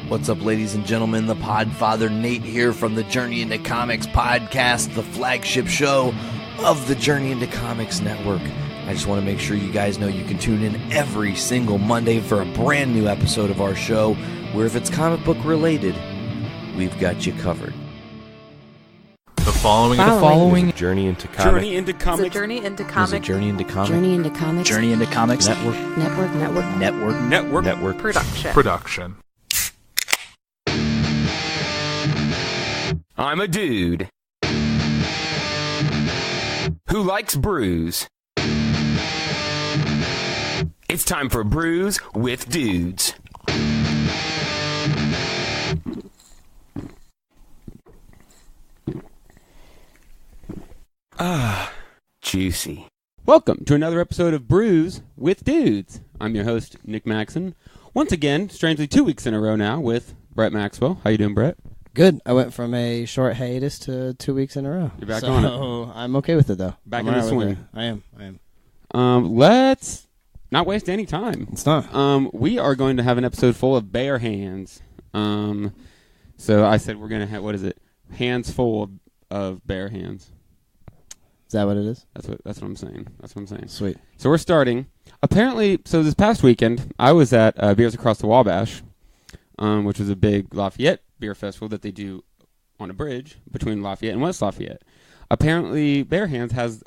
What's up, ladies and gentlemen? The Podfather Nate here from the Journey into Comics podcast, the flagship show of the Journey into Comics Network. I just want to make sure you guys know you can tune in every single Monday for a brand new episode of our show, where if it's comic book related, we've got you covered. The following is a Journey into Comics. Journey into Comics. It's a Journey into Comics. Journey into Comics. Journey into Comics. Journey into Comics. Network. Production. I'm a dude who likes brews. It's time for Brews with Dudes. Juicy. Welcome to another episode of Brews with Dudes. I'm your host, Nick Maxon. Once again, strangely 2 weeks in a row now with Brett Maxwell. How you doing, Brett? Good. I went from a short hiatus to 2 weeks in a row. You're back on it. I'm okay with it, though. Back in the swing. I am. Let's not waste any time. It's not. We are going to have an episode full of bare hands. So I said we're going to have, what is it? Hands full of bare hands. Is that what it is? That's what I'm saying. Sweet. So we're starting. Apparently, so this past weekend, I was at Beers Across the Wabash, which is a big Lafayette beer festival that they do on a bridge between Lafayette and West Lafayette. Apparently, Bare Hands has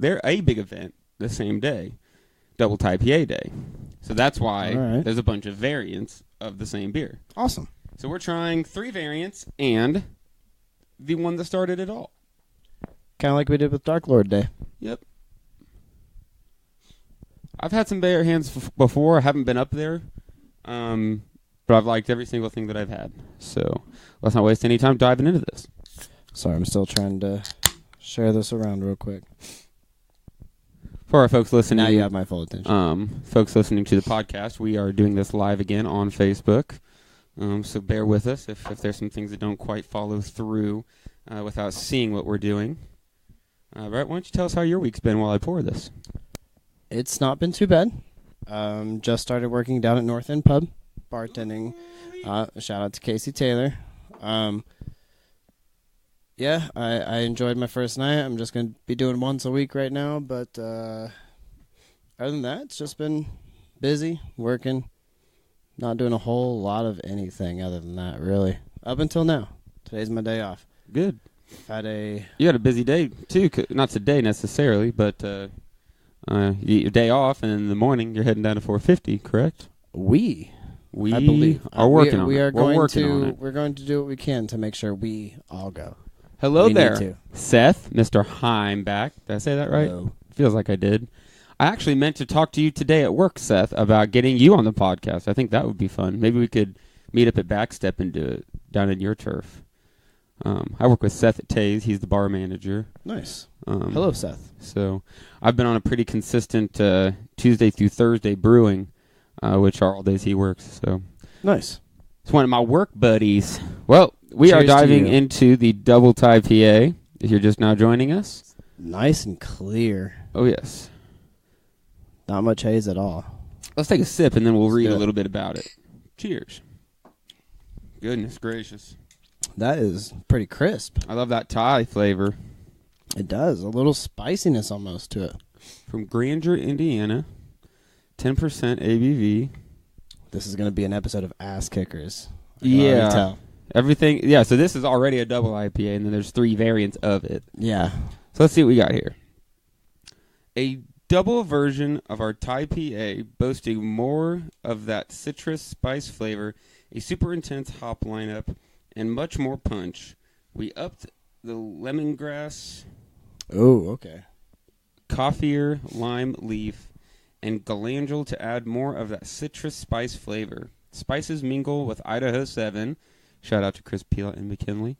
a big event the same day, Double ThaIPA Day. So that's why there's a bunch of variants of the same beer. Awesome. So we're trying 3 variants and the one that started it all. Kind of like we did with Dark Lord Day. Yep. I've had some Bare Hands before. I haven't been up there. But I've liked every single thing that I've had. So let's not waste any time diving into this. Sorry, I'm still trying to share this around real quick. For our folks listening, now you have my full attention. Folks listening to the podcast, we are doing this live again on Facebook. So bear with us if there's some things that don't quite follow through without seeing what we're doing. Brett, why don't you tell us how your week's been while I pour this? It's not been too bad. Just started working down at North End Pub, bartending. Shout out to Casey Taylor. I enjoyed my first night. I'm just going to be doing once a week right now. But other than that, it's just been busy, working, not doing a whole lot of anything other than that, really. Up until now. Today's my day off. Good. You had a busy day, too. Not today necessarily, but you get your day off, and in the morning you're heading down to 450, correct? I believe are working on it. We're going to do what we can to make sure we all go. Hello there, Seth, Mr. Heimback. Did I say that right? Hello. Feels like I did. I actually meant to talk to you today at work, Seth, about getting you on the podcast. I think that would be fun. Maybe we could meet up at Backstep and do it down in your turf. I work with Seth at Taze. He's the bar manager. Nice. Hello, Seth. So I've been on a pretty consistent Tuesday through Thursday brewing, which are all days he works. So nice. It's one of my work buddies. Well, we are diving into the Double ThaIPA. If you're just now joining us, nice and clear. Oh yes. Not much haze at all. Let's take a sip and then we'll read a little bit about it. Cheers. Goodness gracious. That is pretty crisp. I love that Thai flavor. It does. A little spiciness almost to it. From Granger, Indiana. 10% ABV. This is going to be an episode of Ass Kickers. Yeah. Tell. Everything. Yeah, so this is already a double IPA, and then there's 3 variants of it. Yeah. So let's see what we got here. A double version of our ThaIPA boasting more of that citrus spice flavor, a super intense hop lineup, and much more punch. We upped the lemongrass. Oh, okay. Coffeer, lime leaf, and galangal to add more of that citrus spice flavor. Spices mingle with Idaho 7. Shout out to Chris Peel and McKinley.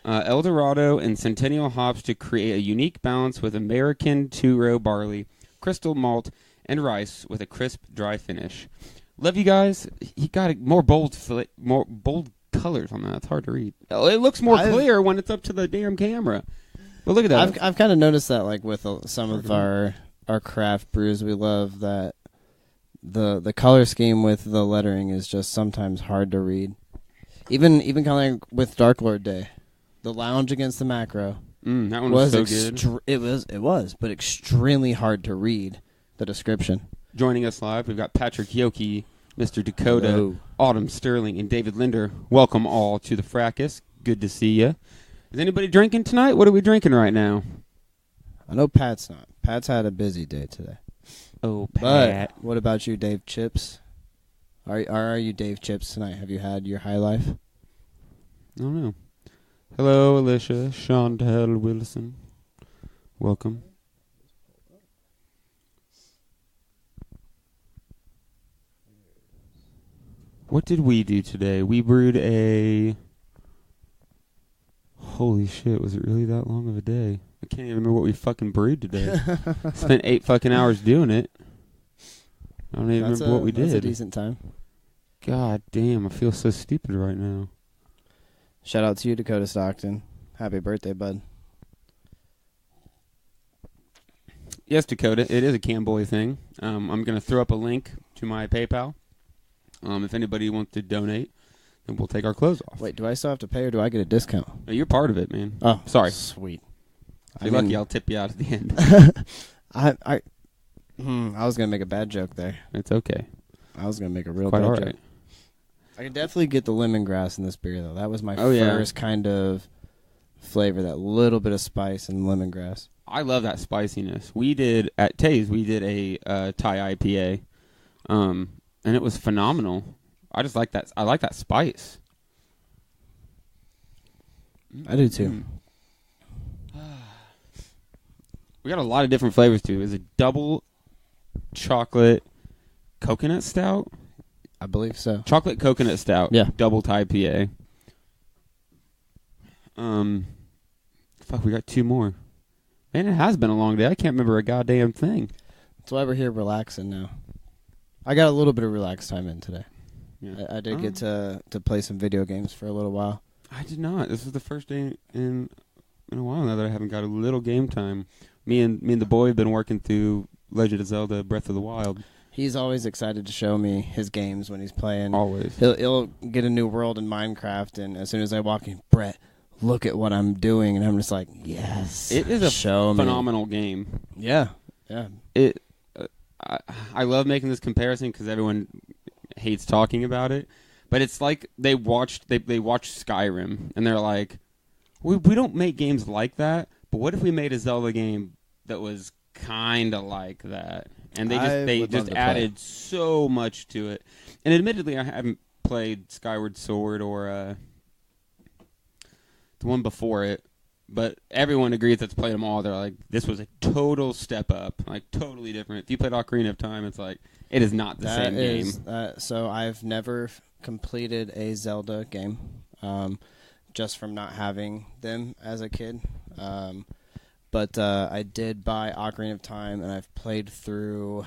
El Dorado and Centennial hops to create a unique balance with American 2-row barley, crystal malt, and rice with a crisp, dry finish. Love you guys. He got more bold colors on that. It's hard to read. It looks more clear when it's up to the damn camera. But look at that. I've kind of noticed that, like with some of our craft brews, we love that the color scheme with the lettering is just sometimes hard to read. Even kind of like with Dark Lord Day, the lounge against the macro That one was so good. It was, but extremely hard to read the description. Joining us live, we've got Patrick Yoki, Mr. Dakota, Hello. Autumn Sterling, and David Linder. Welcome all to the Fracas. Good to see you. Is anybody drinking tonight? What are we drinking right now? I know Pat's not. Pat's had a busy day today. Oh, But what about you, Dave Chips? Are you Dave Chips tonight? Have you had your high life? I don't know. Hello, Alicia, Chantel Wilson. Welcome. What did we do today? We brewed a... Holy shit, was it really that long of a day? I can't even remember what we fucking brewed today. Spent 8 fucking hours doing it. I don't even remember what we did. That's a decent time. God damn, I feel so stupid right now. Shout out to you, Dakota Stockton. Happy birthday, bud. Yes, Dakota, it is a Camboy thing. I'm going to throw up a link to my PayPal. If anybody wants to donate, then we'll take our clothes off. Wait, do I still have to pay or do I get a discount? No, you're part of it, man. Oh, sorry. Sweet. If you're lucky, I'll tip you out at the end. I was going to make a bad joke there. It's okay. I was going to make a real Quite bad all joke. right. I could definitely get the lemongrass in this beer, though. That was my yeah. first kind of flavor, that little bit of spice in lemongrass. I love that spiciness. We did, at Tay's, we did a Thai IPA, and it was phenomenal. I just like that. I like that spice. I do, too. We got a lot of different flavors, too. It's a double chocolate coconut stout. I believe so. Chocolate coconut stout. Yeah. Double ThaIPA. Fuck, we got 2 more. Man, it has been a long day. I can't remember a goddamn thing. That's why we're here relaxing now. I got a little bit of relaxed time in today. Yeah. I did get to play some video games for a little while. I did not. This is the first day in a while now that I haven't got a little game time. Me and the boy have been working through Legend of Zelda Breath of the Wild. He's always excited to show me his games when he's playing. Always. He'll get a new world in Minecraft, and as soon as I walk in, Brett, look at what I'm doing, and I'm just like, yes. It is a show phenomenal game. Yeah. I love making this comparison because everyone hates talking about it, but it's like they watched Skyrim, and they're like, we don't make games like that, but what if we made a Zelda game that was kind of like that? And they just added so much to it. And admittedly, I haven't played Skyward Sword or the one before it, but everyone agrees that's played them all. They're like, this was a total step up, like totally different. If you played Ocarina of Time, it's like it is not the same game. So I've never completed a Zelda game, just from not having them as a kid. But I did buy Ocarina of Time, and I've played through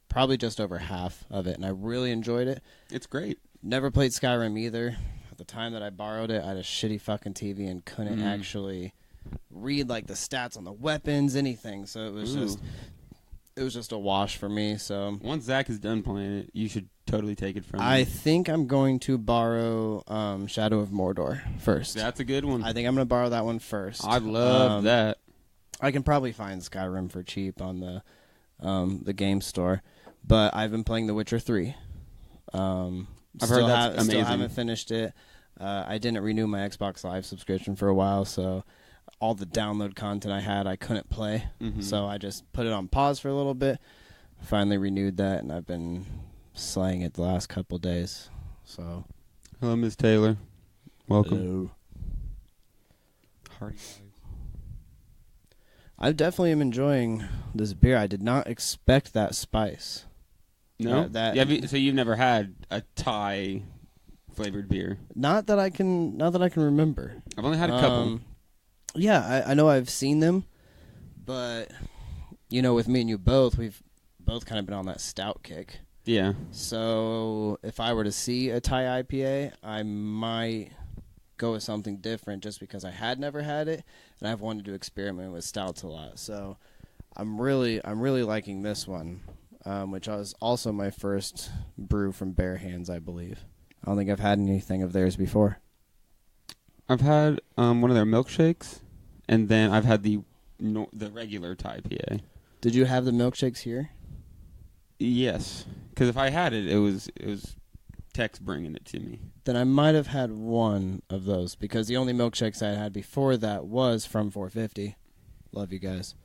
probably just over half of it, and I really enjoyed it. It's great. Never played Skyrim either. At the time that I borrowed it, I had a shitty fucking TV and couldn't actually read like the stats on the weapons, anything. So it was just a wash for me. So once Zach is done playing it, you should totally take it from him. I think I'm going to borrow Shadow of Mordor first. That's a good one. I think I'm going to borrow that one first. I love that. I can probably find Skyrim for cheap on the game store, but I've been playing The Witcher 3. I've heard that's amazing. Still haven't finished it. I didn't renew my Xbox Live subscription for a while, so all the download content I had, I couldn't play. Mm-hmm. So I just put it on pause for a little bit. Finally renewed that, and I've been slaying it the last couple days. So, hello, Ms. Taylor. Welcome. Hello. Hardy. I definitely am enjoying this beer. I did not expect that spice. No, so you've never had a Thai flavored beer? Not that I can remember. I've only had a couple. Yeah, I know I've seen them, but with me and you both, we've both kind of been on that stout kick. Yeah. So if I were to see a Thai IPA, I might go with something different just because I had never had it, and I've wanted to experiment with stouts a lot. So I'm really liking this one, which was also my first brew from Bare Hands, I believe. I don't think I've had anything of theirs before. I've had one of their milkshakes, and then I've had the regular ThaIPA. Did you have the milkshakes here? Yes, because if I had it, it was Tex bringing it to me. Then I might have had one of those because the only milkshakes I had before that was from 450. Love you guys.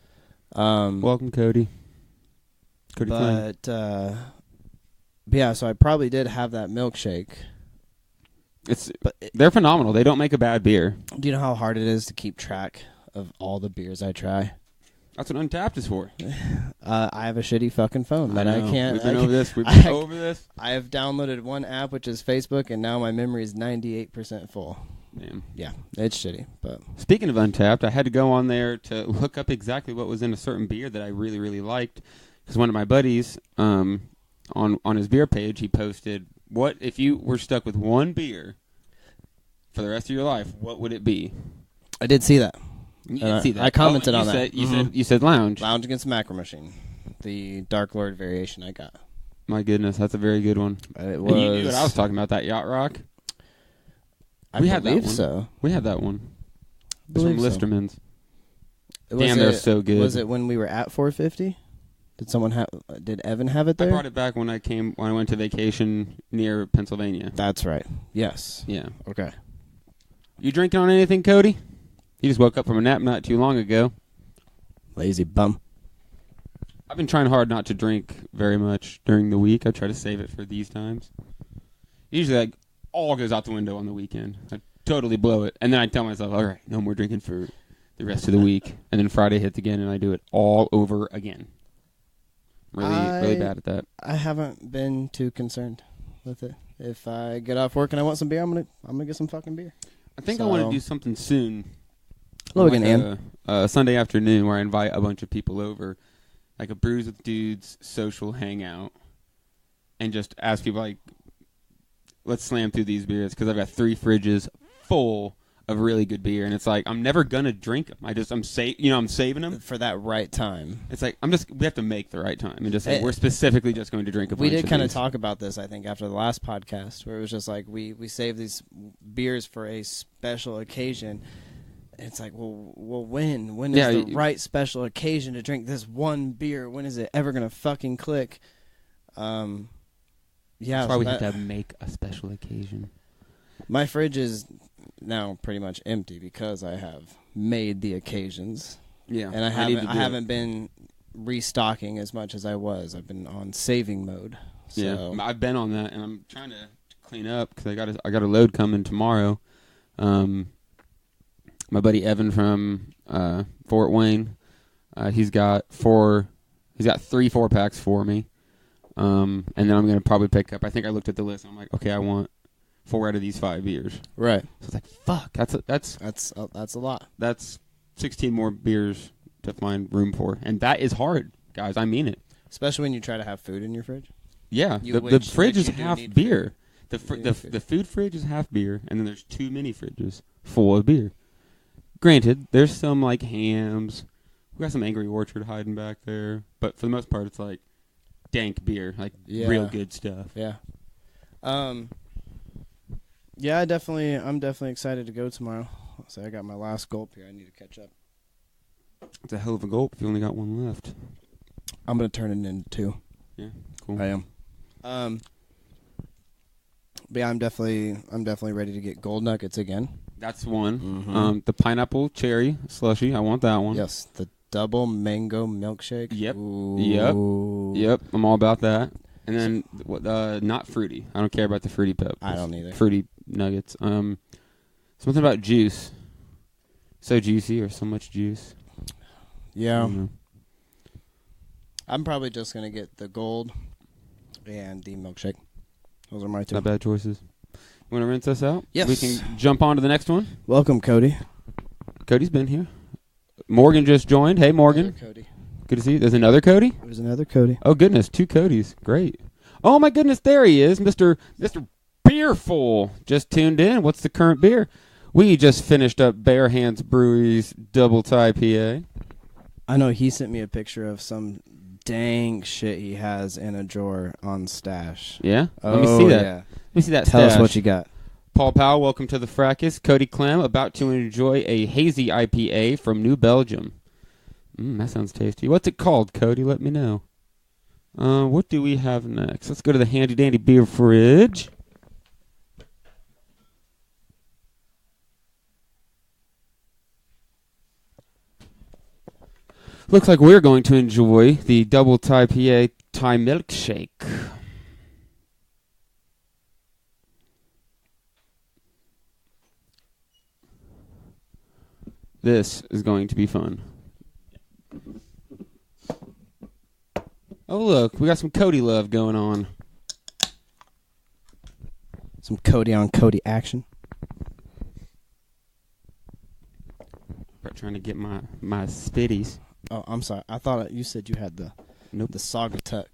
Welcome, Cody. Cody Flynn. But yeah, so I probably did have that milkshake. They're phenomenal. They don't make a bad beer. Do you know how hard it is to keep track of all the beers I try? That's what Untapped is for. I have a shitty fucking phone that I can't. We've been over this. We've been over this. I have downloaded one app, which is Facebook, and now my memory is 98% full. Damn. Yeah, it's shitty. But speaking of Untapped, I had to go on there to look up exactly what was in a certain beer that I really, really liked. Because one of my buddies, on his beer page, he posted, "What if you were stuck with one beer for the rest of your life? What would it be?" I did see that. You did see that. I commented on that. You said Lounge. Lounge Against Macro Machine, the Dark Lord variation I got. My goodness, that's a very good one. It was. And you knew what I was talking about, that Yacht Rock. We had that one. So. We had that one. It's from So. Listerman's. Damn, they're so good. Was it when we were at 450? Did Evan have it there? I brought it back when I went to vacation near Pennsylvania. That's right. Yes. Yeah. Okay. You drinking on anything, Cody? You just woke up from a nap not too long ago. Lazy bum. I've been trying hard not to drink very much during the week. I try to save it for these times. Usually, all goes out the window on the weekend. I totally blow it. And then I tell myself, all right, no more drinking for the rest of the week. And then Friday hits again, and I do it all over again. Really bad at that. I haven't been too concerned with it. If I get off work and I want some beer, I'm gonna get some fucking beer. I think I want to do something soon. Logan, Ian. A Sunday afternoon where I invite a bunch of people over, like a Brews with Dudes social hangout, and just ask people, like, let's slam through these beers, because I've got 3 fridges full of really good beer, and it's like, I'm never going to drink them. I'm saving them. For that right time. It's like, we have to make the right time, and just we're specifically just going to drink a bunch of We did kind of these. talk about this, I think, after the last podcast, where it was just like, we save these beers for a special occasion. It's like, well, when? When is the right special occasion to drink this one beer? When is it ever going to fucking click? Yeah. That's why we have to make a special occasion. My fridge is now pretty much empty because I have made the occasions. Yeah. And I haven't been restocking as much as I was. I've been on saving mode. So. Yeah. I've been on that, and I'm trying to clean up because I got a load coming tomorrow. My buddy Evan from Fort Wayne, he's got 3 4-packs for me, and then I'm gonna probably pick up. I think I looked at the list, and I'm like, okay, I want 4 out of these 5 beers. Right. So it's like, fuck, that's a lot. That's 16 more beers to find room for, and that is hard, guys. I mean it. Especially when you try to have food in your fridge. Yeah, the fridge is half beer. The food fridge is half beer, and then there's 2 mini fridges full of beer. Granted, there's some like hams. We got some Angry Orchard hiding back there, but for the most part, it's like dank beer, like real good stuff. Yeah. Yeah, I'm definitely excited to go tomorrow. So I got my last gulp here. I need to catch up. It's a hell of a gulp if you only got one left. I'm gonna turn it into 2. Yeah, cool. I am. But yeah, I'm definitely ready to get gold nuggets again. That's one. Mm-hmm. The pineapple cherry slushy. I want that one. Yes, the double mango milkshake. Yep. Ooh. Yep. I'm all about that. And then not fruity. I don't care about the fruity pep. I don't either. Fruity nuggets. Something about juice. So juicy or so much juice. Yeah. I'm probably just gonna get the gold and the milkshake. Those are my 2. Not bad choices. You want to rinse us out? Yes. We can jump on to the next one. Welcome, Cody. Cody's been here. Morgan just joined. Hey, Morgan. Another Cody. Good to see you. There's another Cody? There's another Cody. Oh, goodness. 2 Codys. Great. Oh, my goodness. There he is. Mr. Beerful just tuned in. What's the current beer? We just finished up Bare Hands Brewing's Double ThaIPA. I know he sent me a picture of some dang shit he has in a drawer on stash. Yeah? Let me see that. Yeah. Let me see that Tell us stash. what you got. Paul Powell, welcome to the Fracas. Cody Clem, about to enjoy a hazy IPA from New Belgium. That sounds tasty. What's it called, Cody? Let me know. What do we have next? Let's go to the handy-dandy beer fridge. Looks like we're going to enjoy the Double ThaIPA Thai Milkshake. This is going to be fun. Oh, look, we got some Cody love going on. Some Cody on Cody action. Trying to get my spitties. Oh, I'm sorry. I thought you said you had the Saugatuck.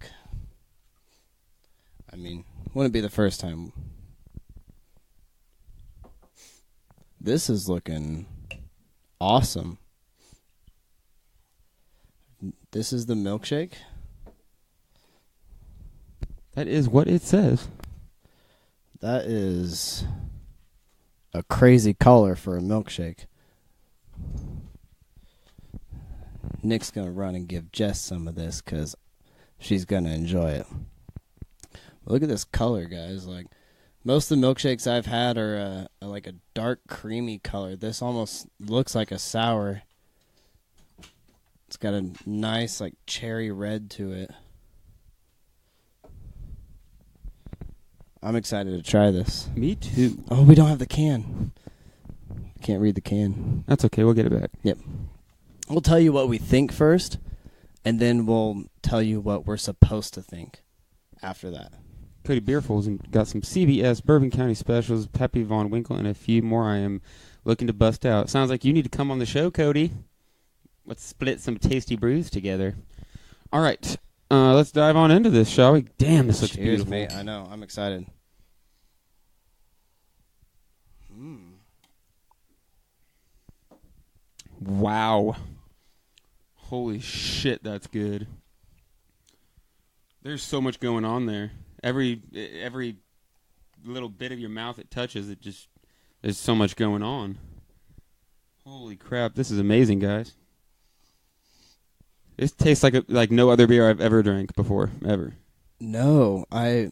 I mean, wouldn't be the first time. This is looking awesome. This is the milkshake. That is what it says. That is a crazy color for a milkshake. Nick's going to run and give Jess some of this because she's going to enjoy it. Look at this color, guys. Like, most of the milkshakes I've had are like a dark creamy color. This almost looks like a sour. It's got a nice like cherry red to it. I'm excited to try this. Me too. Oh, we don't have the can. Can't read the can. That's okay. We'll get it back. Yep. We'll tell you what we think first, and then we'll tell you what we're supposed to think after that. Cody Beerful's got some CBS Bourbon County specials, Peppy Von Winkle, and a few more I am looking to bust out. Sounds like you need to come on the show, Cody. Let's split some tasty brews together. All right. Let's dive on into this, shall we? Damn, this looks Cheers, beautiful. mate. I know. I'm excited. Wow. Holy shit, that's good. There's so much going on there. Every little bit of your mouth it touches, there's so much going on. Holy crap, this is amazing, guys. This tastes like no other beer I've ever drank before, ever. No, I'm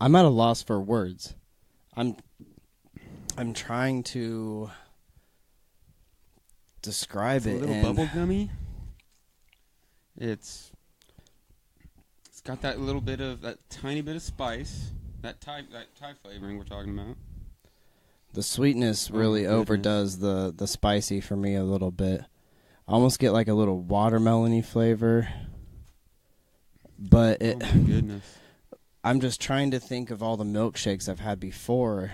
at a loss for words. I'm trying to describe It's it. a little bubble gummy. It's got that little bit of that tiny bit of spice, that Thai flavoring we're talking about. The sweetness really overdoes the spicy for me a little bit. I almost get like a little watermelon-y flavor. But Oh my goodness. I'm just trying to think of all the milkshakes I've had before.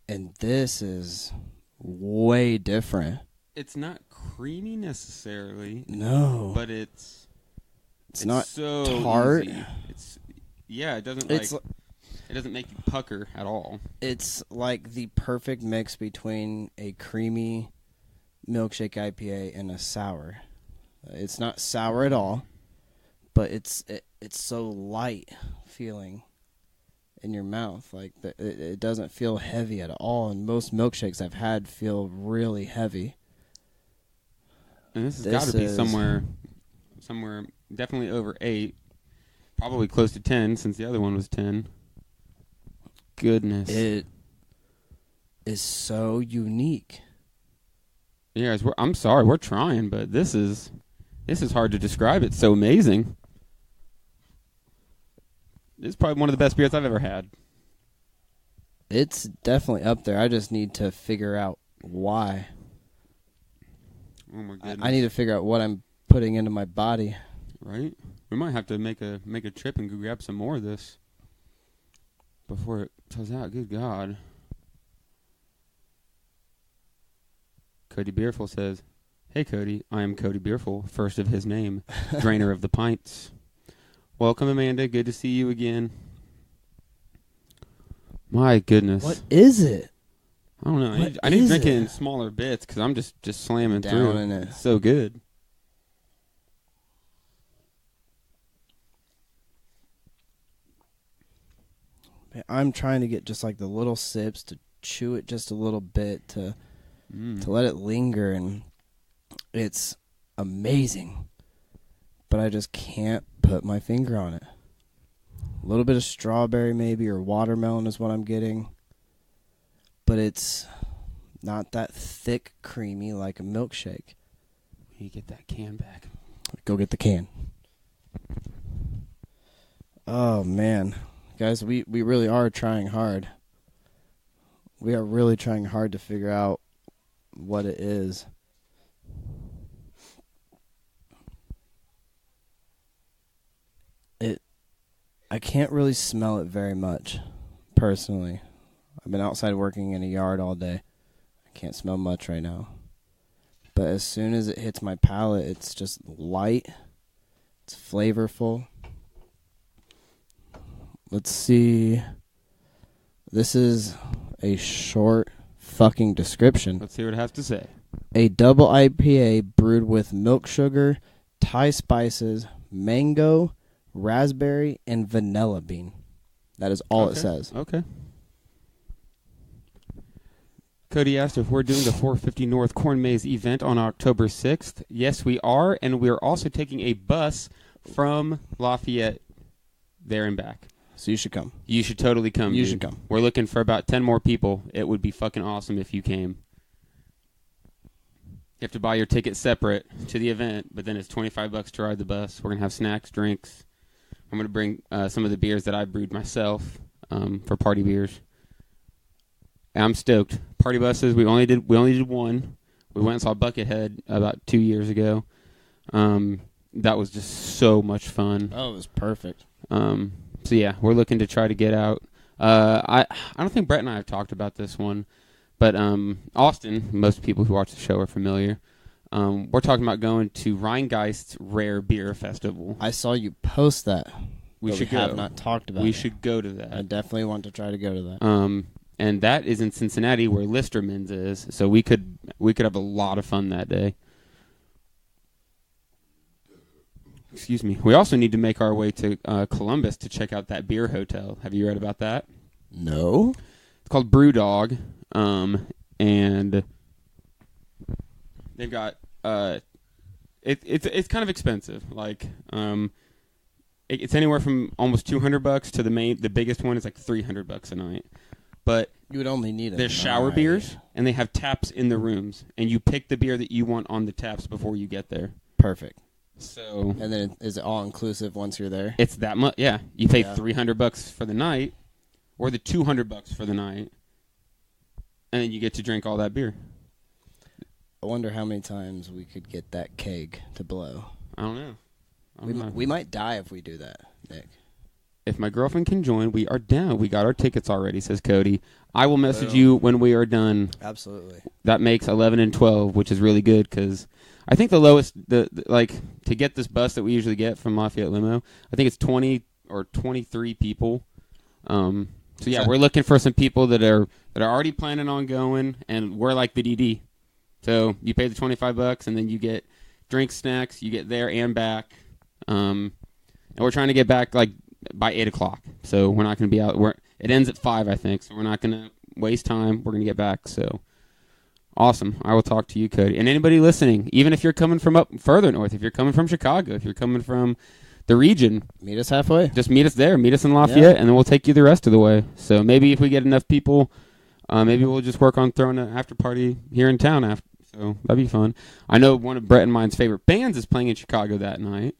And this is way different. It's not creamy necessarily. No. But it's not so tart. easy. It doesn't it doesn't make you pucker at all. It's like the perfect mix between a creamy milkshake IPA and a sour. It's not sour at all, but it's so light feeling in your mouth. Like it doesn't feel heavy at all. And most milkshakes I've had feel really heavy. And this has got to be somewhere definitely over 8, probably close to 10 since the other one was 10. Goodness. It is so unique. Yeah, I'm sorry, we're trying, but this is hard to describe. It's so amazing. This is probably one of the best beers I've ever had. It's definitely up there. I just need to figure out why. Oh my goodness. I need to figure out what I'm putting into my body. Right? We might have to make a trip and go grab some more of this before it tells out. Good God. Cody Beerful says, "Hey Cody, I am Cody Beerful, first of his name, drainer of the pints. Welcome, Amanda. Good to see you again." My goodness. What is it? I don't know. What I need to is drink it it? in smaller bits because I'm just slamming Down through. in it. It's so good. I'm trying to get just like the little sips to chew it just a little bit to let it linger, and it's amazing. But I just can't put my finger on it. A little bit of strawberry maybe, or watermelon is what I'm getting. But it's not that thick, creamy like a milkshake. You get that can back. Go get the can. Oh, man. Guys, we really are trying hard. We are really trying hard to figure out what it is. I can't really smell it very much, personally. I've been outside working in a yard all day. I can't smell much right now. But as soon as it hits my palate, it's just light. It's flavorful. Let's see. This is a short fucking description. Let's see what it has to say. A double IPA brewed with milk sugar, Thai spices, mango, raspberry, and vanilla bean. That is all it says. Okay. Cody asked if we're doing the 450 North Corn Maze event on October 6th. Yes, we are, and we're also taking a bus from Lafayette there and back. So you should come. You should totally come. You should come. We're looking for about 10 more people. It would be fucking awesome if you came. You have to buy your ticket separate to the event, but then it's $25 to ride the bus. We're going to have snacks, drinks. I'm going to bring some of the beers that I brewed myself for party beers. I'm stoked. Party buses, we only did one. We went and saw Buckethead about 2 years ago. That was just so much fun. Oh, it was perfect. So yeah, we're looking to try to get out. I don't think Brett and I have talked about this one, but Austin, most people who watch the show are familiar. We're talking about going to Rheingeist's Rare Beer Festival. I saw you post that. We should go. have not talked about it. We should go to that. I definitely want to try to go to that. And that is in Cincinnati, where Listerman's is. So we could have a lot of fun that day. Excuse me. We also need to make our way to Columbus to check out that beer hotel. Have you read about that? No. It's called Brewdog, and they've got it's kind of expensive. Like it's anywhere from almost $200 to the biggest one is like $300 a night. But you would only need it. There's shower beers, and they have taps in the rooms, and you pick the beer that you want on the taps before you get there. Perfect. So, and then is it all inclusive once you're there? It's that much. Yeah, you pay $300 for the night, or the $200 for the night, and then you get to drink all that beer. I wonder how many times we could get that keg to blow. I don't know. We might die if we do that, Nick. If my girlfriend can join, we are down. We got our tickets already, says Cody. I will message you when we are done. Absolutely. That makes 11 and 12, which is really good because I think the lowest, like to get this bus that we usually get from Lafayette Limo, I think it's 20 or 23 people. So yeah, we're looking for some people that are already planning on going, and we're like the DD. So you pay the $25, and then you get drinks, snacks. You get there and back. And we're trying to get back like by 8 o'clock. So we're not going to be out. It ends at 5, I think. So we're not going to waste time. We're going to get back. So awesome. I will talk to you, Cody. And anybody listening, even if you're coming from up further north, if you're coming from Chicago, if you're coming from the region, meet us halfway. Just meet us there. Meet us in Lafayette, and then we'll take you the rest of the way. So maybe if we get enough people, maybe we'll just work on throwing an after party here in town. So that'd be fun. I know one of Brett and mine's favorite bands is playing in Chicago that night.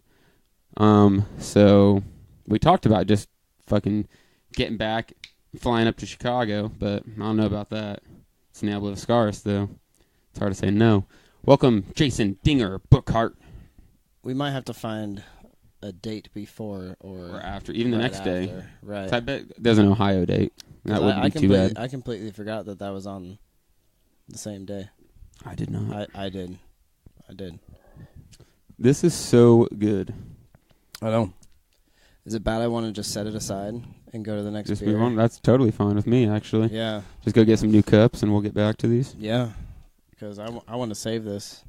So we talked about just fucking getting back, flying up to Chicago, but I don't know about that. It's Nail of Scars, though. It's hard to say no. Welcome, Jason Dinger Bookhart. We might have to find a date before or after, even the next day. Right. So I bet there's an Ohio date. That wouldn't be too bad. I completely forgot that was on the same day. I did not. I did. This is so good. I know. Is it bad I want to just set it aside and go to the next beer? Move on. That's totally fine with me, actually. Yeah. Just go get some new cups, and we'll get back to these. Yeah. Because I want to save this.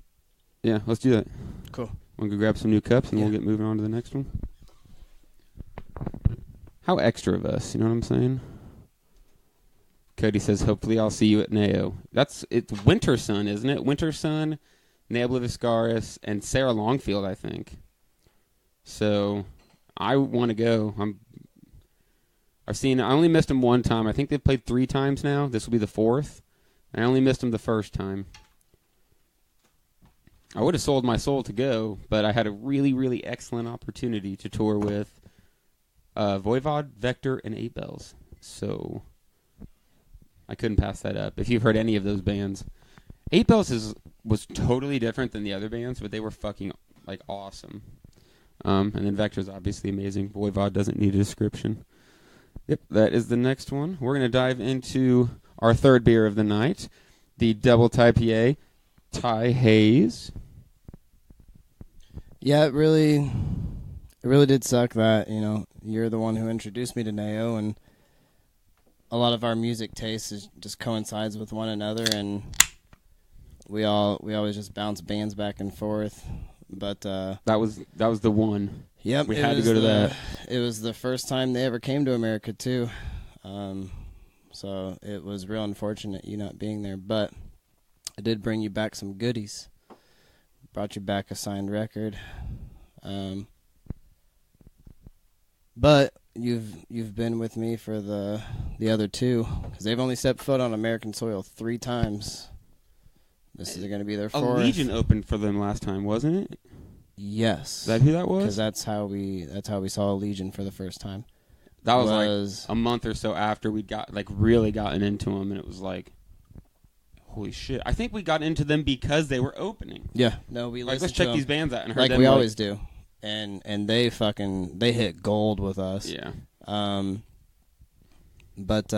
Yeah, let's do that. Cool. We'll go grab some new cups, and we'll get moving on to the next one. How extra of us, you know what I'm saying? Cody says, hopefully I'll see you at NAO. It's Winter Sun, isn't it? Winter Sun, Nea Obliviscaris, and Sarah Longfield, I think. So I want to go. I only missed them one time. I think they've played 3 times now. This will be the 4th. I only missed them the first time. I would have sold my soul to go, but I had a really, really excellent opportunity to tour with Voivod, Vector, and 8 Bells. So I couldn't pass that up. If you've heard any of those bands, 8 Bells was totally different than the other bands, but they were fucking awesome. And then Vector's obviously amazing. Voivod doesn't need a description. Yep, that is the next one. We're going to dive into our third beer of the night, the Double ThaIPA Thai Haze. Yeah, it really did suck that, you're the one who introduced me to NAO, and a lot of our music tastes just coincides with one another, and we always just bounce bands back and forth. But that was the one. Yep, we had to go to that. It was the first time they ever came to America too, so it was real unfortunate you not being there. But I did bring you back some goodies. Brought you back a signed record. But you've been with me for the other 2, because they've only stepped foot on American soil 3 times. This is going to be their 4th. Legion opened for them last time, wasn't it? Yes. Is that who that was? Because that's how we saw Legion for the first time. That was a month or so after we got really gotten into them, and it was like, holy shit! I think we got into them because they were opening. Yeah. No, we listened let's to check them these bands out and heard them we always do, and they hit gold with us. Yeah. But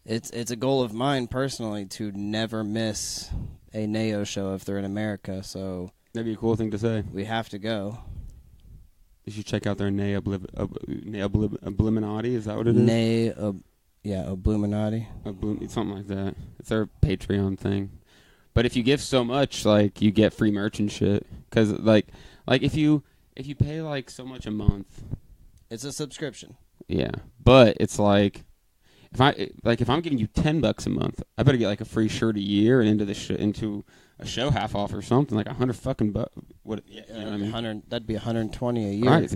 it's a goal of mine personally to never miss a NAO show if they're in America. So that'd be a cool thing to say. We have to go. You should check out their Obliminati. Is that what it is? Obliminati. Something like that. It's their Patreon thing. But if you give so much, you get free merch and shit. Because if you pay so much a month, it's a subscription. Yeah, but it's if I'm giving you $10 a month, I better get a free shirt a year and into a show half off or something, $100 fucking bucks. What? Yeah, you know what I mean? 100. That'd be $120 a year. Right.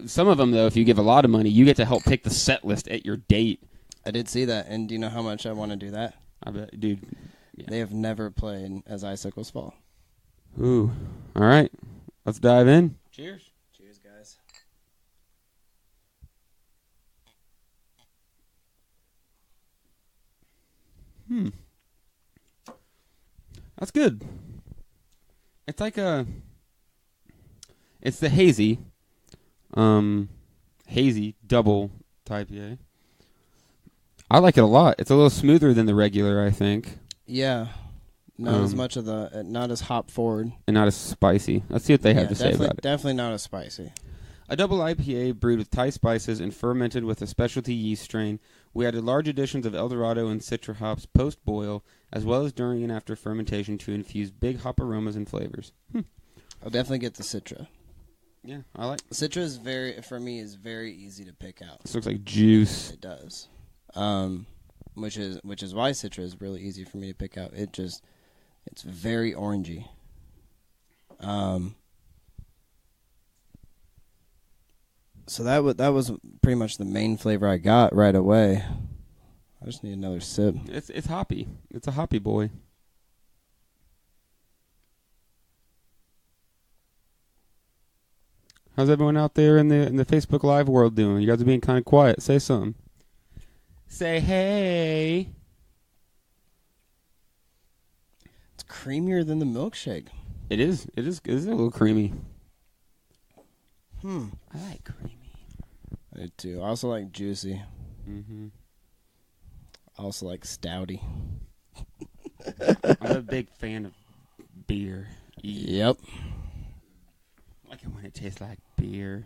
Some of them though, if you give a lot of money, you get to help pick the set list at your date. I did see that, and do you know how much I want to do that? I bet, dude. Yeah. They have never played As Icicles Fall. Ooh. All right. Let's dive in. Cheers. Cheers, guys. That's good. It's it's the hazy double ThaIPA. I like it a lot. It's a little smoother than the regular, I think. Yeah. Not as much of not as hop forward. And not as spicy. Let's see what they have to say about it. Definitely not as spicy. A double IPA brewed with Thai spices and fermented with a specialty yeast strain. We added large additions of Eldorado and Citra hops post-boil, as well as during and after fermentation to infuse big hop aromas and flavors. I'll definitely get the Citra. Yeah, I like Citra is for me very easy to pick out. This looks like juice. It does. Which is why Citra is really easy for me to pick out. It's very orangey. So that was pretty much the main flavor I got right away. I just need another sip. It's hoppy. It's a hoppy boy. How's everyone out there in the Facebook Live world doing? You guys are being kind of quiet. Say something. Say hey. It's creamier than the milkshake. It is a little creamy. I like creamy. I do too. I also like juicy. Mm-hmm. I also like stouty. I'm a big fan of beer. Yep. I like it when it tastes like beer.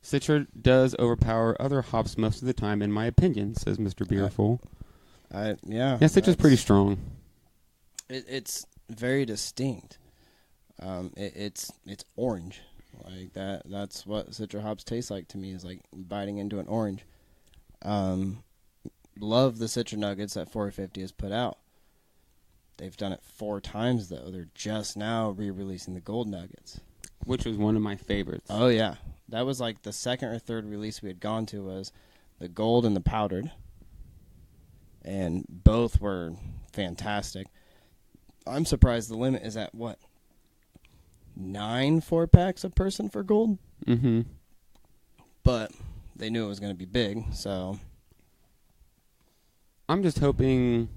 Citra does overpower other hops most of the time, in my opinion, says Mr. Beerful. Yeah, Citra's pretty strong. It's very distinct. It's orange. Like that. That's what Citra hops taste like to me. Is like biting into an orange. Love the Citra Nuggets that 450 has put out. They've done it 4 times, though. They're just now re-releasing the Gold Nuggets. Which was one of my favorites. Oh, yeah. That was like the second or third release we had gone to was the Gold and the Powdered. And both were fantastic. I'm surprised the limit is at, what, 9 4-packs a person for Gold? Mm-hmm. But they knew it was going to be big, so... I'm just hoping,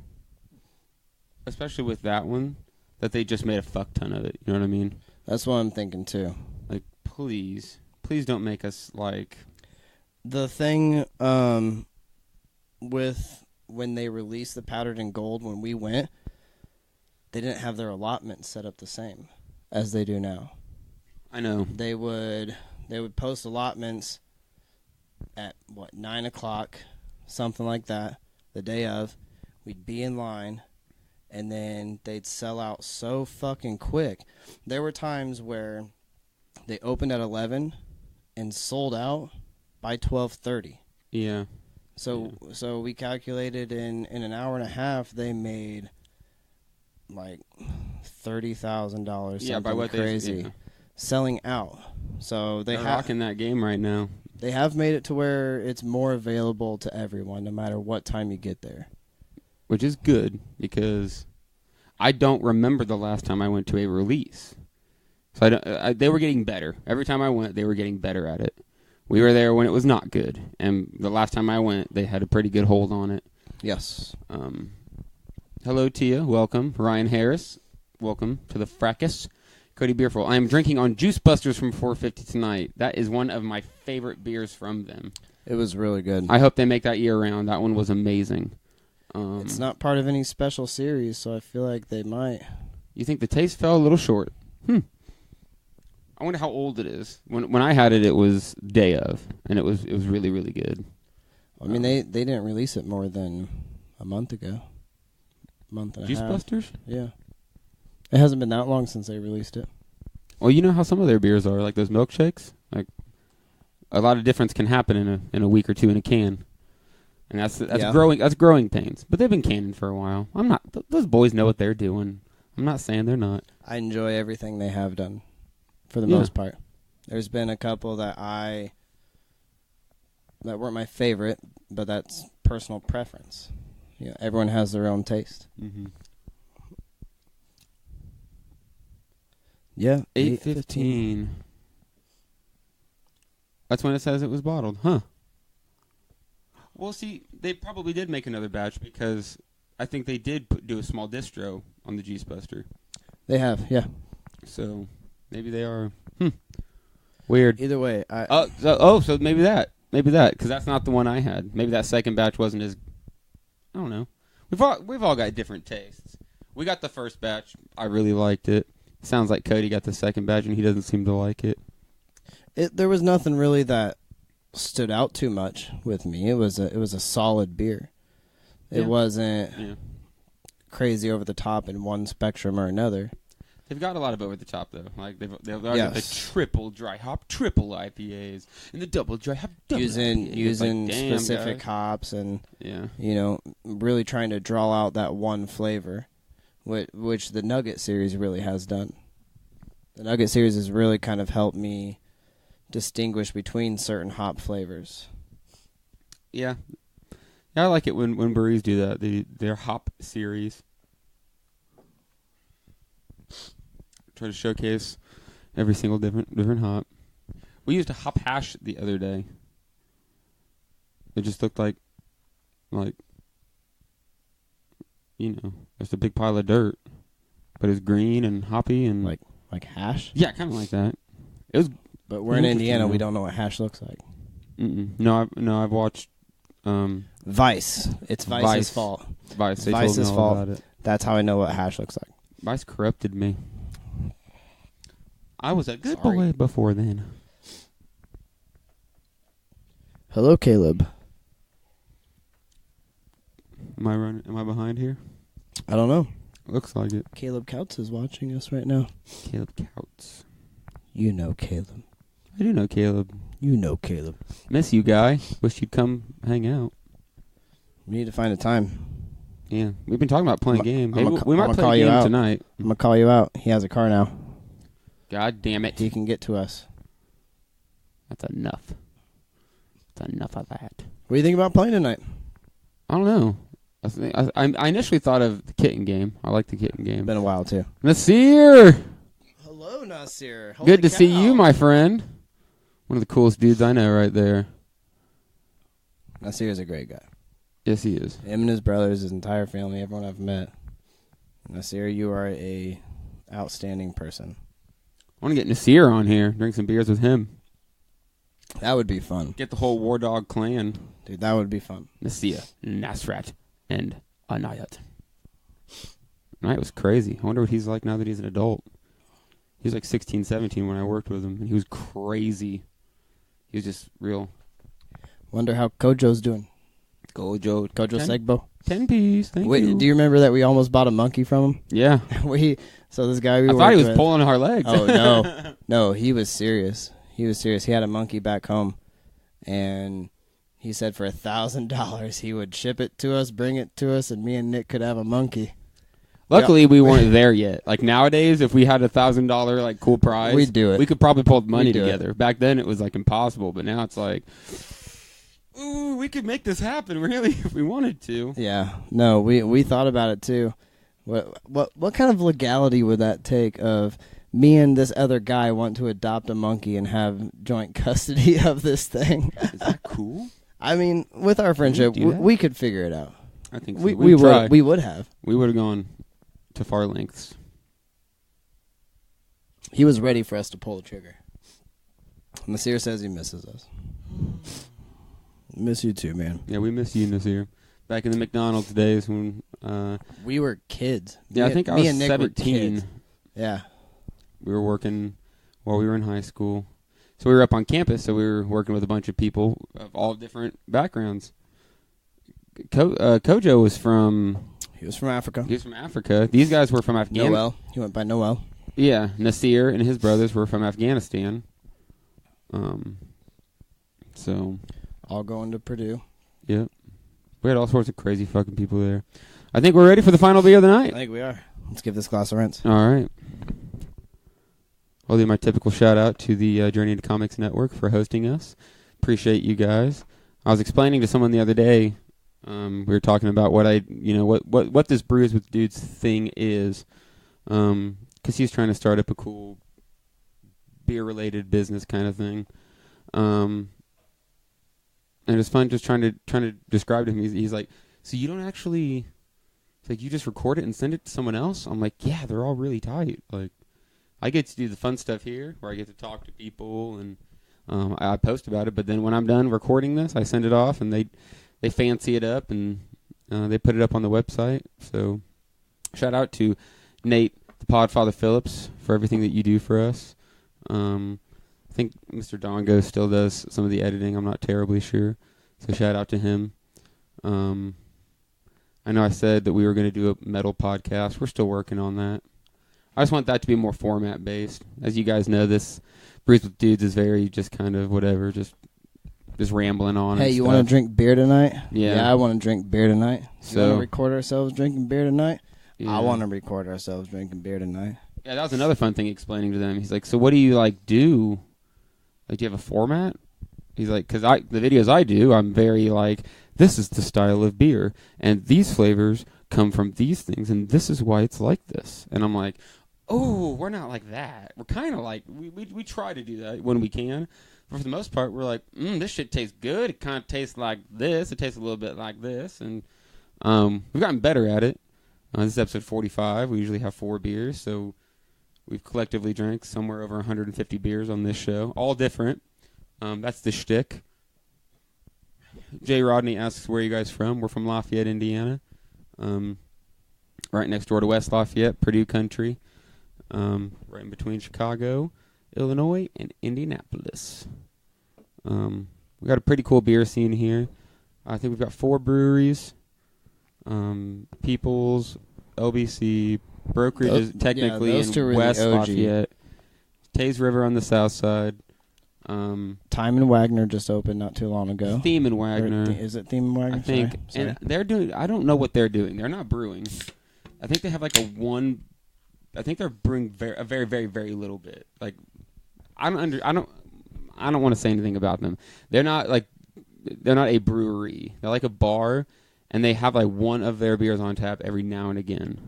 especially with that one, that they just made a fuck ton of it. You know what I mean? That's what I'm thinking, too. Like, please don't make us, like... The thing with when they released the Powdered and Gold, when we went, they didn't have their allotment set up the same as they do now. I know. They would post allotments at, 9 o'clock, something like that, the day of. We'd be in line, and then they'd sell out so fucking quick. There were times where they opened at 11 and sold out by 12:30. Yeah. So we calculated in an hour and a half they made like $30,000. Yeah, by what crazy selling out. So they're rocking that game right now. They have made it to where it's more available to everyone, no matter what time you get there. Which is good, because I don't remember the last time I went to a release. So they were getting better. Every time I went, they were getting better at it. We were there when it was not good, and the last time I went, they had a pretty good hold on it. Yes. Hello, Tia. Welcome. Ryan Harris. Welcome to the fracas. Cody Beerful. I am drinking on Juice Busters from 450 tonight. That is one of my favorite beers from them. It was really good. I hope they make that year-round. That one was amazing. It's not part of any special series, so I feel like they might. You think the taste fell a little short? I wonder how old it is. When I had it, it was day of, and it was really, really good. I mean, they didn't release it more than a month ago. Month and a half. Juice Busters? Yeah. It hasn't been that long since they released it. Well, you know how some of their beers are, like those milkshakes? Like, a lot of difference can happen in a week or two in a can. And that's growing pains. But they've been canning for a while. Those boys know what they're doing. I'm not saying they're not. I enjoy everything they have done, for the most part. There's been a couple that weren't my favorite, but that's personal preference. Everyone has their own taste. Mm-hmm. Yeah, 8:15. That's when it says it was bottled, huh? Well, see, they probably did make another batch, because I think they did do a small distro on the Juice Buster. They have, yeah. So maybe they are weird. Either way, so maybe that, because that's not the one I had. Maybe that second batch wasn't as. I don't know. We've all got different tastes. We got the first batch. I really liked it. Sounds like Cody got the second batch and he doesn't seem to like it. There was nothing really that stood out too much with me. It was a solid beer. It wasn't crazy over the top in one spectrum or another. They've got a lot of over the top though. Like they've already got the triple dry hop triple IPAs and the double dry hop double IPAs. Using like, specific guys. hops and really trying to draw out that one flavor, which the Nugget series really has done. The Nugget series has really kind of helped me distinguish between certain hop flavors. Yeah, I like it when breweries do that. Their hop series. Try to showcase every single different hop. We used a hop hash the other day. It just looked like just a big pile of dirt, but it's green and hoppy and like hash. Yeah, kind of like that. It was. But we're in Indiana. We don't know what hash looks like. No, I've watched. Vice. It's Vice's fault. Vice. It's Vice's fault. That's how I know what hash looks like. Vice corrupted me. I was a good boy before then. Hello, Caleb. Am I behind here? I don't know. Looks like it. Caleb Couts is watching us right now. Caleb Couts. You know Caleb. I do know Caleb. You know Caleb. Miss you, guy. Wish you'd come hang out. We need to find a time. Yeah, we've been talking about playing a game. Maybe we I'ma might call play a you game out. tonight. I'm going to call you out. He has a car now. God damn it. He can get to us. That's enough. That's enough of that. What do you think about playing tonight? I don't know. I initially thought of the kitten game. I like the kitten game. Been a while, too. Nasir! Hello, Nasir. Good to see you, my friend. One of the coolest dudes I know right there. Nasir is a great guy. Yes, he is. Him and his brothers, his entire family, everyone I've met. Nasir, you are a outstanding person. I want to get Nasir on here, drink some beers with him. That would be fun. Get the whole War Dog clan. Dude, that would be fun. Nasir, Nasrat, and Anayat. Night was crazy. I wonder what he's like now that he's an adult. He was like 16, 17 when I worked with him, and he was crazy. He was just real. Wonder how Kojo's doing. Kojo Segbo. 10 piece, thank you. Do you remember that we almost bought a monkey from him? Yeah. So this guy we I worked thought he was with, pulling our legs. Oh, no. No, he was serious. He was serious. He had a monkey back home, and he said for $1,000 he would ship it to us, bring it to us, and me and Nick could have a monkey. Luckily, we weren't there yet. Like nowadays, if we had $1,000 like cool prize, we'd do it. We could probably pull the money We'd do together. it. Back then, it was like impossible, but now it's like, ooh, we could make this happen really if we wanted to. Yeah. No, we thought about it too. What kind of legality would that take of me and this other guy want to adopt a monkey and have joint custody of this thing? Is that cool? I mean, with our friendship, do that? we could figure it out. I think so. We We'd try. would have. We would have gone to far lengths. He was ready for us to pull the trigger. Nasir says he misses us. Miss you too, man. Yeah, we miss you, Nasir. Back in the McDonald's days when We were kids. yeah, I think I was and Nick were 17. kids. Yeah. We were working while we were in high school. So we were up on campus, so we were working with a bunch of people of all different backgrounds. Kojo was from... He was from Africa. He was from Africa. These guys were from Afghanistan. Noel. He went by Noel. Yeah, Nasir and his brothers were from Afghanistan. So... All going to Purdue. Yep. We had all sorts of crazy fucking people there. I think we're ready for the final beer of the I night. think we are. Let's give this glass a rinse. All right. I'll do my typical shout out to the Journey into Comics Network for hosting us. Appreciate you guys. I was explaining to someone the other day. We were talking about what this Brews with Dudes thing is, because he's trying to start up a cool beer related business kind of thing. And it's fun just trying to describe to him. He's like, so you don't actually, it's like you just record it and send it to someone else? I'm like, yeah, they're all really tight. Like, I get to do the fun stuff here where I get to talk to people and I post about it. But then when I'm done recording this, I send it off and they fancy it up and they put it up on the website. So shout out to Nate, the Podfather Phillips, for everything that you do for us. I think Mr. Dongo still does some of the editing. I'm not terribly sure. So shout out to him. I know I said that we were going to do a metal podcast. We're still working on that. I just want that to be more format based. As you guys know, this Brews with Dudes is very just kind of whatever, just rambling on. Hey, you want to drink beer tonight? Yeah. I want to drink beer tonight. So You want to record ourselves drinking beer tonight? Yeah. I want to record ourselves drinking beer tonight. Yeah, that was another fun thing explaining to them. He's like, so what do you do? Like, do you have a format? He's like, because the videos I do, I'm very like, this is the style of beer, and these flavors come from these things, and this is why it's like this. And I'm like, oh, we're not like that. We're kind of like, we try to do that when we can. But for the most part, we're like, this shit tastes good. It kind of tastes like this. It tastes a little bit like this. And we've gotten better at it. This is episode 45. We usually have 4 beers, so we've collectively drank somewhere over 150 beers on this show, all different. That's the shtick. Jay Rodney asks, where are you guys from? We're from Lafayette, Indiana. Right next door to West Lafayette, Purdue country. Right in between Chicago, Illinois, and Indianapolis. We got a pretty cool beer scene here. I think we've got 4 breweries. Peoples, LBC, Brokerage is technically those two in are West the OG. Lafayette. Taze River on the south side. Time and Wagner just opened not too long ago. Theme and Wagner. Is it Theme and Wagner? I think. Sorry. And they're doing, I don't know what they're doing. They're not brewing. I think they have like I think they're brewing a very, very, very little bit. Like, I don't want to say anything about them. They're not a brewery. They're like a bar, and they have like one of their beers on tap every now and again.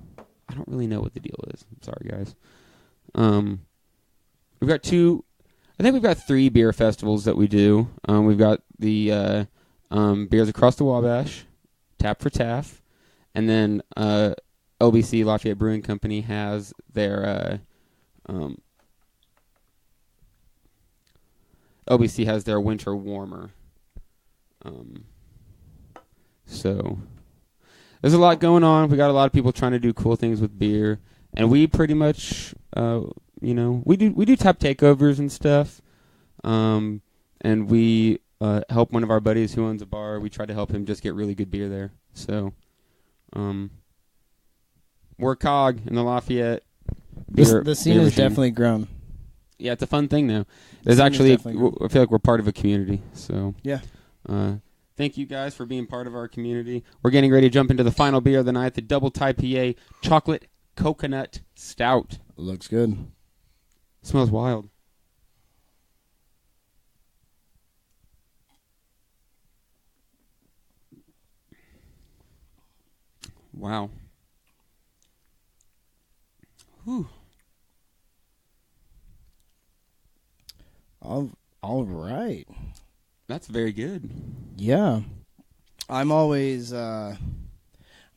I don't really know what the deal is. I'm sorry, guys. We've got 3 beer festivals that we do. We've got the Beers Across the Wabash, Tap for Taff, and then LBC, Lafayette Brewing Company, has their LBC has their winter warmer. So there's a lot going on. We got a lot of people trying to do cool things with beer, and we pretty much, we do tap takeovers and stuff, and we help one of our buddies who owns a bar. We try to help him just get really good beer there. So, we're a cog in the Lafayette. The scene has definitely grown. Yeah, it's a fun thing now. There's actually, I feel like we're part of a community. So yeah. Thank you guys for being part of our community. We're getting ready to jump into the final beer of the night, the Double ThaIPA Chocolate Coconut Stout. Looks good. Smells wild. Wow. Whew. All right. That's very good. Yeah. I'm always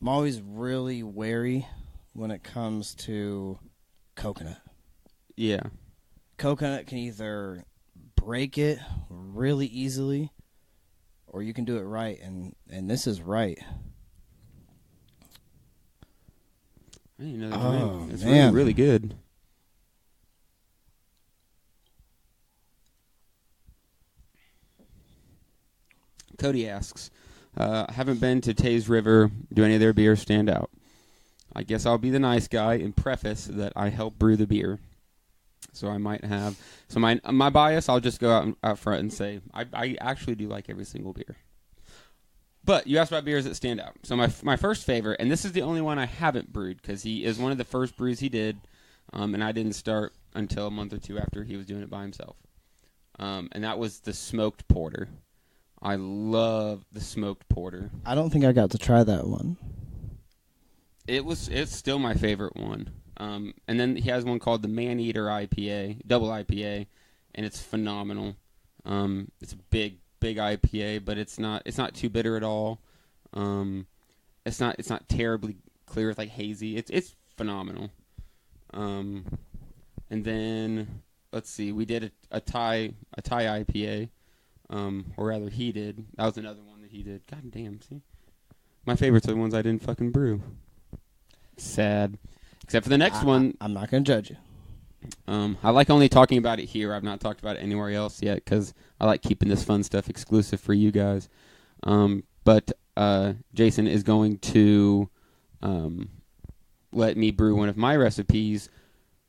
really wary when it comes to coconut. Yeah. Coconut can either break it really easily, or you can do it right, and this is right. I didn't know that was Oh, it's man. really, really good. Cody asks, I haven't been to Taze River. Do any of their beers stand out? I guess I'll be the nice guy and preface that I help brew the beer. So I might have... So my bias, I'll just go out front and say, I actually do like every single beer. But you asked about beers that stand out. So my first favorite, and this is the only one I haven't brewed, because he is one of the first brews he did, and I didn't start until a month or two after he was doing it by himself. And that was the smoked porter. I love the smoked porter. I don't think I got to try that one. It's still my favorite one. And then he has one called the Man-Eater IPA, Double IPA, and it's phenomenal. It's a big IPA, but it's not too bitter at all. It's not terribly clear. It's like hazy. It's phenomenal. And then let's see, we did a Thai IPA. Or rather, he did. That was another one that he did. God damn, see? My favorites are the ones I didn't fucking brew. Sad. Except for the next one. I'm not going to judge you. I like only talking about it here. I've not talked about it anywhere else yet because I like keeping this fun stuff exclusive for you guys. But Jason is going to let me brew one of my recipes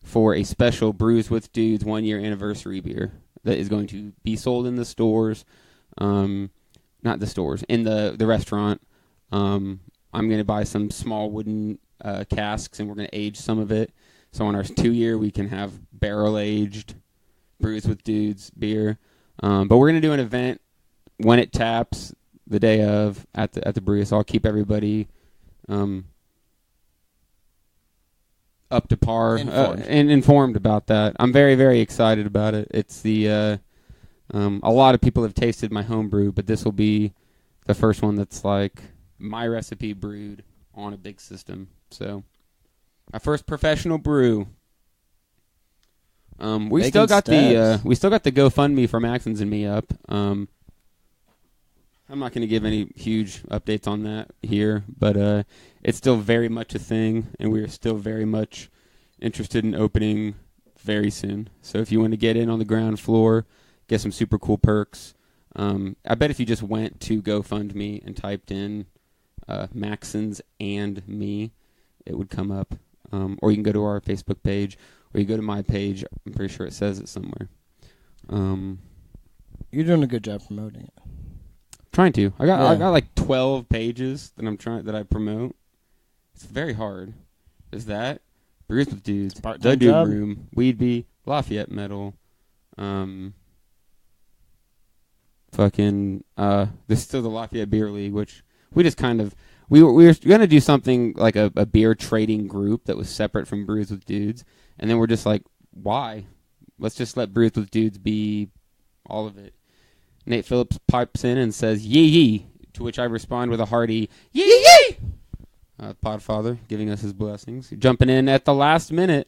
for a special Brews with Dudes 1-year anniversary beer that is going to be sold in the stores. Not the stores, in the restaurant. I'm going to buy some small wooden casks, and we're going to age some of it. So on our 2-year, we can have barrel-aged Brews with Dudes beer. But we're going to do an event when it taps the day of at the brewery. So I'll keep everybody up to par and informed about that. I'm very, very excited about it. It's a lot of people have tasted my home brew, but this will be the first one that's like my recipe brewed on a big system. So my first professional brew. We still got the GoFundMe for Maxons and me up. I'm not going to give any huge updates on that here, but it's still very much a thing, and we are still very much interested in opening very soon. So if you want to get in on the ground floor, get some super cool perks. I bet if you just went to GoFundMe and typed in Maxons and me, it would come up. Or you can go to our Facebook page, or you go to my page. I'm pretty sure it says it somewhere. You're doing a good job promoting it. Trying to. I got Yeah. like 12 pages that I promote. It's very hard. There's that. Brews with Dudes. The part-time Dude job. Room. Weedbee. Lafayette Metal. There's still the Lafayette Beer League, which we just kind of we were gonna do something like a beer trading group that was separate from Brews with Dudes, and then we're just like, why? Let's just let Brews with Dudes be all of it. Nate Phillips pipes in and says, "Yee yee," to which I respond with a hearty "Yee yee." Podfather giving us his blessings, jumping in at the last minute,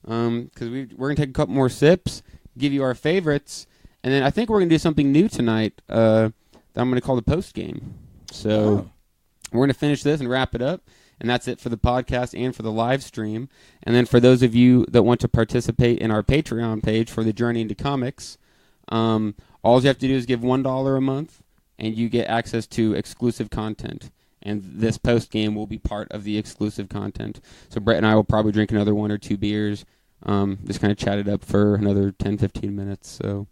because we're gonna take a couple more sips, give you our favorites, and then I think we're gonna do something new tonight that I'm gonna call the post game. So we're gonna finish this and wrap it up, and that's it for the podcast and for the live stream. And then for those of you that want to participate in our Patreon page for the Journey into Comics, all you have to do is give $1 a month, and you get access to exclusive content. And this post game will be part of the exclusive content. So Brett and I will probably drink another 1 or 2 beers, just kind of chat it up for another 10, 15 minutes. So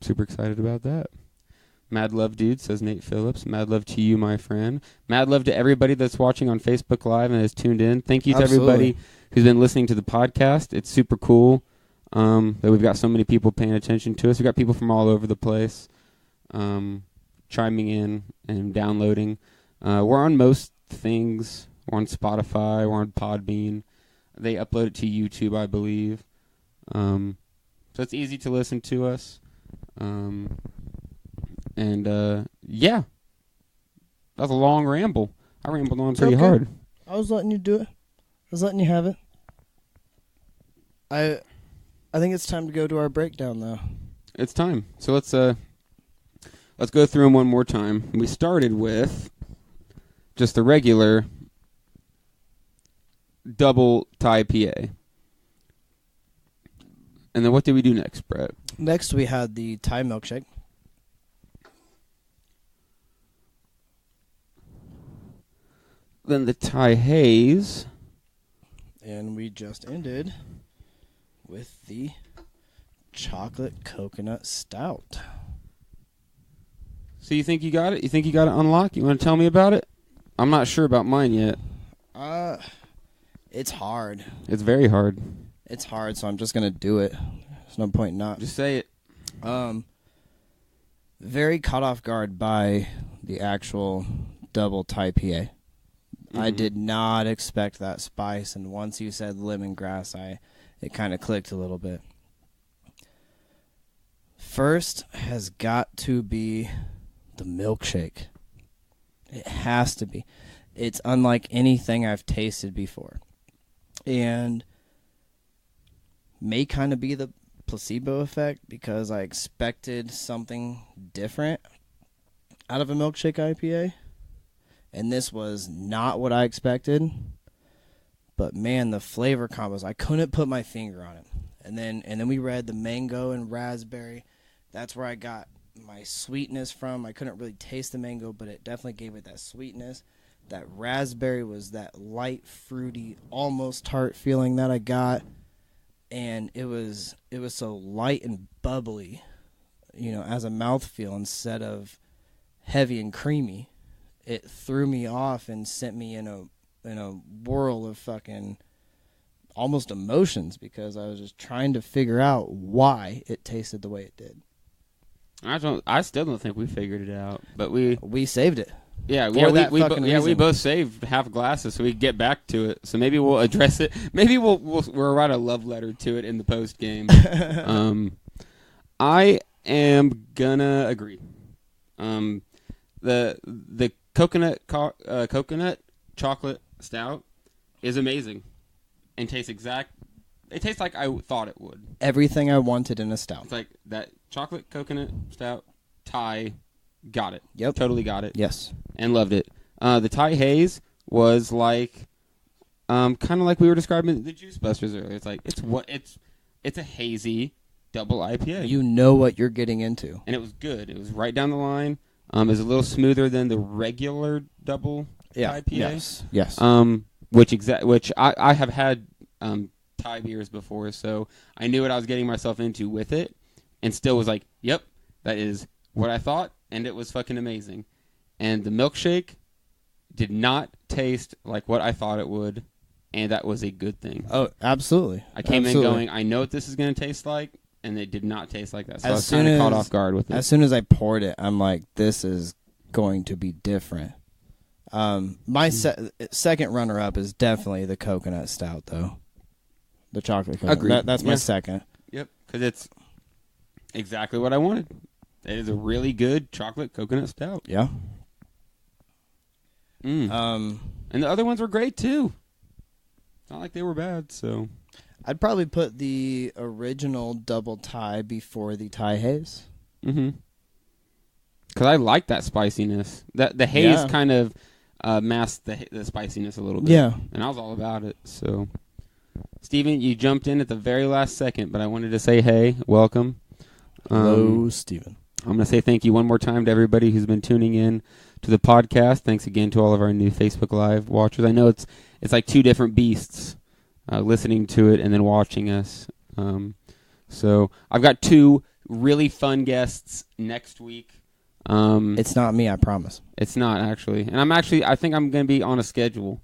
super excited about that. Mad love, dude, says Nate Phillips. Mad love to you, my friend. Mad love to everybody that's watching on Facebook Live and has tuned in. Thank you to everybody who's been listening to the podcast. It's super cool that we've got so many people paying attention to us. We've got people from all over the place chiming in and downloading. We're on most things. We're on Spotify. We're on Podbean. They upload it to YouTube, I believe. So it's easy to listen to us. Yeah. That was a long ramble. I rambled on pretty hard. I was letting you do it. I was letting you have it. I think it's time to go to our breakdown, though. It's time. So let's go through them one more time. We started with just the regular Double ThaIPA. And then what did we do next, Brett? Next, we had the Thai milkshake. Then the Thai Haze. And we just ended with the chocolate coconut stout. So you think you got it? You think you got it unlocked? You want to tell me about it? I'm not sure about mine yet. It's hard. It's very hard. It's hard, so I'm just going to do it. There's no point not. Just say it. Very caught off guard by the actual Double ThaIPA. I did not expect that spice, and once you said lemongrass, it kind of clicked a little bit. First has got to be the milkshake. It has to be. It's unlike anything I've tasted before. And may kind of be the placebo effect because I expected something different out of a milkshake IPA. And this was not what I expected. But man, the flavor combos, I couldn't put my finger on it. And then we read the mango and raspberry. That's where I got my sweetness from. I couldn't really taste the mango, but it definitely gave it that sweetness. That raspberry was that light, fruity, almost tart feeling that I got. And it was so light and bubbly, as a mouthfeel instead of heavy and creamy. It threw me off and sent me in a whirl of fucking almost emotions because I was just trying to figure out why it tasted the way it did. I still don't think we figured it out, but we saved it. Yeah, We both saved half glasses so we could get back to it. So maybe we'll address it. Maybe we'll write a love letter to it in the post game. I am gonna agree. The coconut chocolate stout is amazing and it tastes like I thought it would. Everything I wanted in a stout. It's like that chocolate coconut stout Thai. Got it. Yep. Totally got it. Yes. And loved it. The Thai Haze was like, kind of like we were describing the Juice Busters earlier. It's like, it's a hazy double IPA. You know what you're getting into. And it was good. It was right down the line. It was a little smoother than the regular double IPA. Yes. Which I have had Thai beers before, so I knew what I was getting myself into with it, and still was like, yep, That is what I thought, and it was fucking amazing. And the milkshake did not taste like what I thought it would, and that was a good thing. Oh, absolutely. I came Absolutely. in going, I know what this is going to taste like, and it did not taste like that. So I As was kind of soon caught as- off guard with it. As soon as I poured it, I'm like, this is going to be different. My second runner-up is definitely the coconut stout, though. The chocolate coconut. Agreed. That's my second. Yep, because it's exactly what I wanted. It is a really good chocolate coconut stout. Yeah. And the other ones were great, too. It's not like they were bad, so... I'd probably put the original Double Thai before the Thai Haze. Mm-hmm. Because I like that spiciness. The haze kind of masked the spiciness a little bit. Yeah. And I was all about it, so... Steven, you jumped in at the very last second, but I wanted to say, hey, welcome. Hello, Steven. I'm going to say thank you one more time to everybody who's been tuning in to the podcast. Thanks again to all of our new Facebook Live watchers. I know it's like two different beasts, listening to it and then watching us. So I've got two really fun guests next week. It's not me, I promise. It's not, actually. And I think I'm going to be on a schedule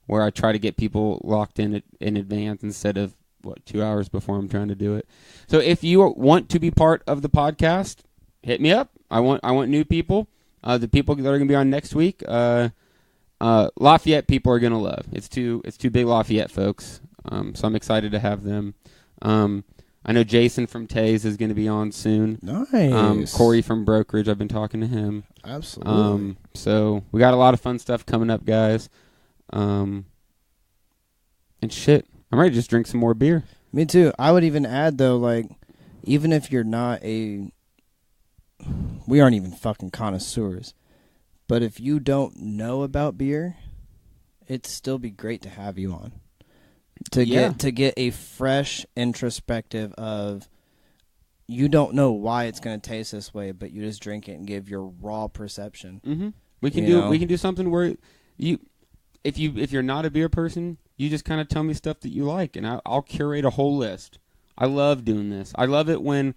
where I try to get people locked in advance instead of, 2 hours before I'm trying to do it. So if you want to be part of the podcast, hit me up. I want new people. The people that are going to be on next week, Lafayette people are going to love. It's two big Lafayette folks. So I'm excited to have them. I know Jason from Taze is going to be on soon. Nice. Corey from Brokerage, I've been talking to him. Absolutely. So we got a lot of fun stuff coming up, guys. And shit, I'm ready to just drink some more beer. Me too. I would even add, though, even if you're not we aren't even fucking connoisseurs, but if you don't know about beer, it'd still be great to have you on. To get a fresh introspective of, you don't know why it's going to taste this way, but you just drink it and give your raw perception. Mm-hmm. We can do something where if you're not a beer person, you just kind of tell me stuff that you like, and I'll curate a whole list. I love doing this. I love it when,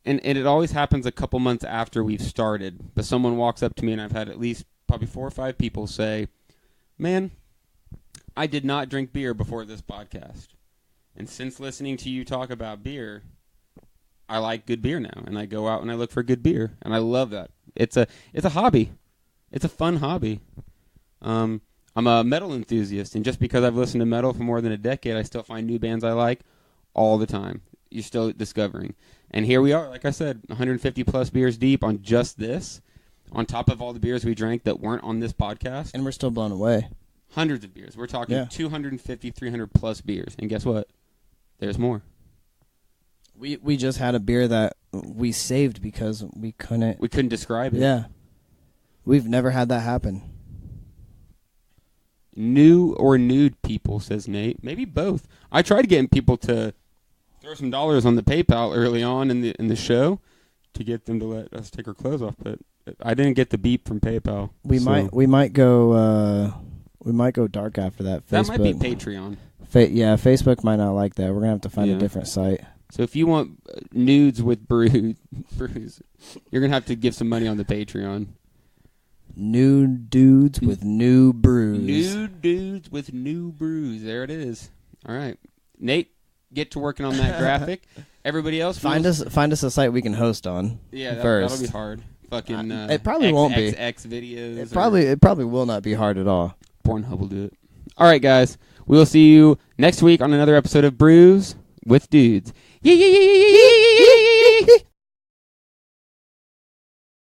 and it always happens a couple months after we've started, but someone walks up to me, and I've had at least probably 4 or 5 people say, man, I did not drink beer before this podcast. And since listening to you talk about beer, I like good beer now. And I go out and I look for good beer. And I love that. It's a hobby. It's a fun hobby. I'm a metal enthusiast. And just because I've listened to metal for more than a decade, I still find new bands I like all the time. You're still discovering. And here we are, like I said, 150 plus beers deep on just this, on top of all the beers we drank that weren't on this podcast. And we're still blown away. Hundreds of beers. We're talking 250, 300 plus beers. And guess what? There's more. We just had a beer that we saved because we couldn't describe it. Yeah. We've never had that happen. New or nude people, says Nate. Maybe both. I tried getting people to throw some dollars on the PayPal early on in the show to get them to let us take our clothes off, but I didn't get the beep from PayPal. We might go dark after that. That might be Patreon. Facebook might not like that. We're gonna have to find a different site. So if you want nudes with brews, you're gonna have to give some money on the Patreon. Nude dudes with new brews. Nude dudes with new brews. There it is. All right, Nate, get to working on that graphic. Everybody else, find us a site we can host on. Yeah, first. that'll be hard. Fucking. It probably won't be. X videos. It probably will not be hard at all. Pornhub will do it. All right, guys. We will see you next week on another episode of Brews with Dudes. Yeah.